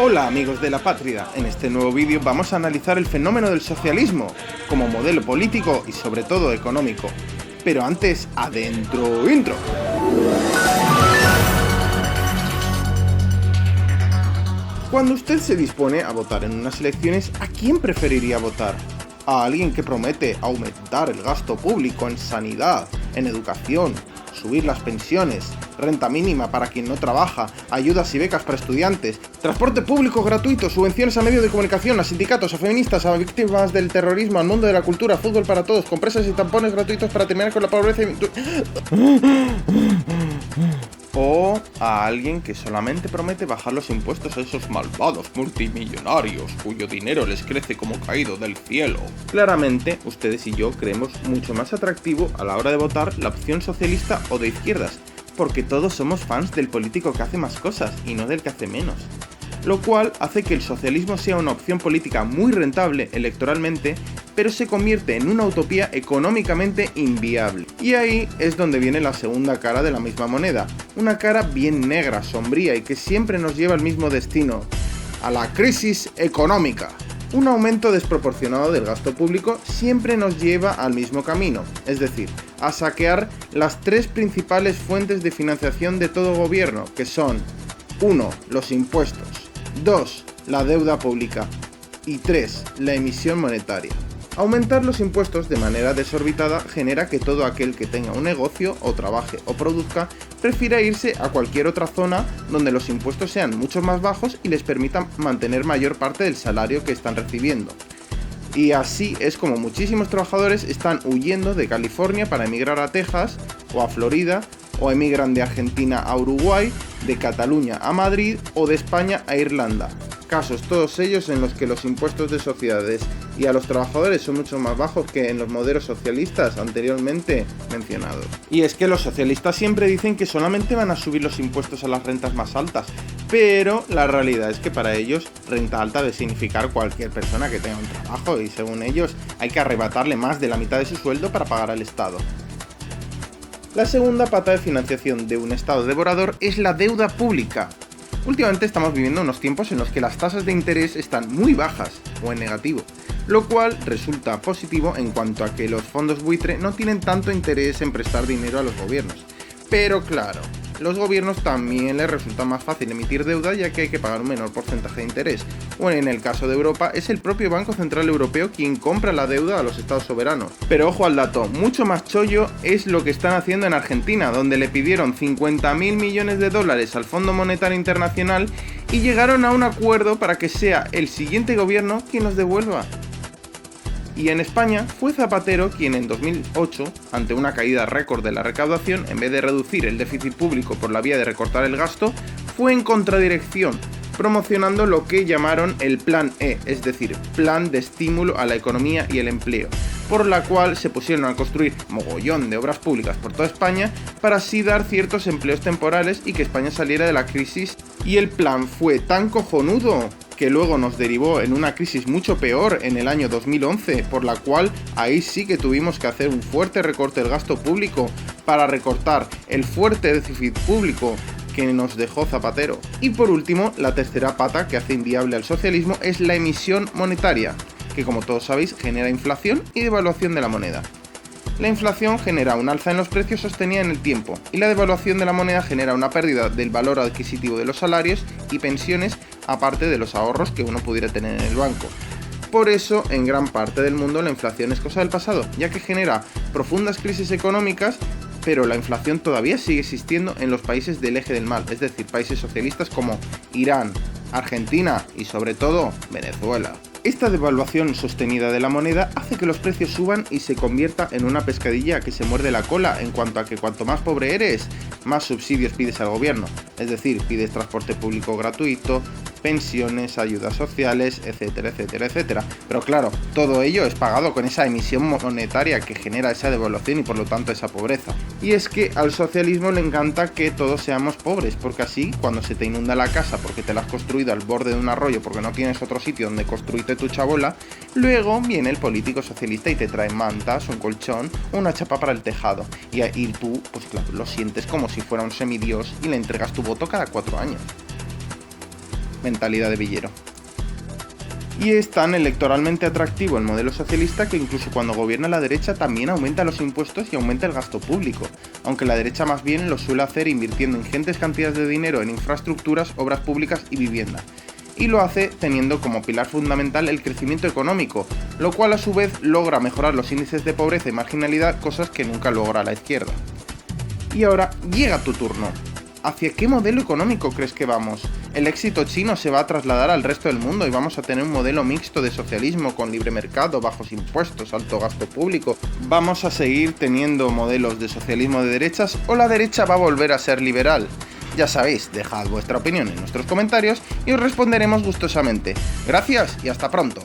Hola amigos de la patria, en este nuevo vídeo vamos a analizar el fenómeno del socialismo como modelo político y sobre todo económico. Pero antes, adentro intro. Cuando usted se dispone a votar en unas elecciones, ¿a quién preferiría votar? ¿A alguien que promete aumentar el gasto público en sanidad, en educación, subir las pensiones, renta mínima para quien no trabaja, ayudas y becas para estudiantes, transporte público gratuito, subvenciones a medios de comunicación, a sindicatos, a feministas, a víctimas del terrorismo, al mundo de la cultura, fútbol para todos, compresas y tampones gratuitos para terminar con la pobreza y... ¿O a alguien que solamente promete bajar los impuestos a esos malvados multimillonarios cuyo dinero les crece como caído del cielo? Claramente, ustedes y yo creemos mucho más atractivo a la hora de votar la opción socialista o de izquierdas, porque todos somos fans del político que hace más cosas y no del que hace menos. Lo cual hace que el socialismo sea una opción política muy rentable electoralmente, pero se convierte en una utopía económicamente inviable. Y ahí es donde viene la segunda cara de la misma moneda, una cara bien negra, sombría y que siempre nos lleva al mismo destino, a la crisis económica. Un aumento desproporcionado del gasto público siempre nos lleva al mismo camino, es decir, a saquear las tres principales fuentes de financiación de todo gobierno, que son 1. Los impuestos, 2. La deuda pública y 3. La emisión monetaria. Aumentar los impuestos de manera desorbitada genera que todo aquel que tenga un negocio o trabaje o produzca prefiera irse a cualquier otra zona donde los impuestos sean mucho más bajos y les permitan mantener mayor parte del salario que están recibiendo. Y así es como muchísimos trabajadores están huyendo de California para emigrar a Texas o a Florida, o emigran de Argentina a Uruguay, de Cataluña a Madrid o de España a Irlanda. Casos todos ellos en los que los impuestos de sociedades y a los trabajadores son mucho más bajos que en los modelos socialistas anteriormente mencionados. Y es que los socialistas siempre dicen que solamente van a subir los impuestos a las rentas más altas, pero la realidad es que para ellos renta alta debe significar cualquier persona que tenga un trabajo y según ellos hay que arrebatarle más de la mitad de su sueldo para pagar al Estado. La segunda pata de financiación de un Estado devorador es la deuda pública. Últimamente estamos viviendo unos tiempos en los que las tasas de interés están muy bajas o en negativo, lo cual resulta positivo en cuanto a que los fondos buitre no tienen tanto interés en prestar dinero a los gobiernos. Pero claro, los gobiernos también les resulta más fácil emitir deuda ya que hay que pagar un menor porcentaje de interés. O en el caso de Europa, es el propio Banco Central Europeo quien compra la deuda a los estados soberanos. Pero ojo al dato, mucho más chollo es lo que están haciendo en Argentina, donde le pidieron 50.000 millones de dólares al Fondo Monetario Internacional y llegaron a un acuerdo para que sea el siguiente gobierno quien los devuelva. Y en España fue Zapatero quien en 2008, ante una caída récord de la recaudación, en vez de reducir el déficit público por la vía de recortar el gasto, fue en contradirección, promocionando lo que llamaron el Plan E, es decir, Plan de Estímulo a la Economía y el Empleo, por la cual se pusieron a construir mogollón de obras públicas por toda España para así dar ciertos empleos temporales y que España saliera de la crisis. Y el plan fue tan cojonudo que luego nos derivó en una crisis mucho peor en el año 2011, por la cual ahí sí que tuvimos que hacer un fuerte recorte del gasto público para recortar el fuerte déficit público que nos dejó Zapatero. Y por último, la tercera pata que hace inviable al socialismo es la emisión monetaria, que como todos sabéis genera inflación y devaluación de la moneda. La inflación genera un alza en los precios sostenida en el tiempo y la devaluación de la moneda genera una pérdida del valor adquisitivo de los salarios y pensiones, aparte de los ahorros que uno pudiera tener en el banco. Por eso, en gran parte del mundo la inflación es cosa del pasado, ya que genera profundas crisis económicas, pero la inflación todavía sigue existiendo en los países del eje del mal, es decir, países socialistas como Irán, Argentina y sobre todo Venezuela. Esta devaluación sostenida de la moneda hace que los precios suban y se convierta en una pescadilla que se muerde la cola en cuanto a que cuanto más pobre eres, más subsidios pides al gobierno. Es decir, pides transporte público gratuito, pensiones, ayudas sociales, etcétera, etcétera, etcétera. Pero claro, todo ello es pagado con esa emisión monetaria que genera esa devaluación y por lo tanto esa pobreza. Y es que al socialismo le encanta que todos seamos pobres, porque así, cuando se te inunda la casa porque te la has construido al borde de un arroyo porque no tienes otro sitio donde construirte tu chabola, luego viene el político socialista y te trae mantas, un colchón, una chapa para el tejado. Y tú, pues claro, lo sientes como si fuera un semidios y le entregas tu voto cada 4 años. Mentalidad de villero. Y es tan electoralmente atractivo el modelo socialista que incluso cuando gobierna la derecha también aumenta los impuestos y aumenta el gasto público, aunque la derecha más bien lo suele hacer invirtiendo ingentes cantidades de dinero en infraestructuras, obras públicas y vivienda. Y lo hace teniendo como pilar fundamental el crecimiento económico, lo cual a su vez logra mejorar los índices de pobreza y marginalidad, cosas que nunca logra la izquierda. Y ahora llega tu turno. ¿Hacia qué modelo económico crees que vamos? ¿El éxito chino se va a trasladar al resto del mundo y vamos a tener un modelo mixto de socialismo con libre mercado, bajos impuestos, alto gasto público? ¿Vamos a seguir teniendo modelos de socialismo de derechas o la derecha va a volver a ser liberal? Ya sabéis, dejad vuestra opinión en nuestros comentarios y os responderemos gustosamente. Gracias y hasta pronto.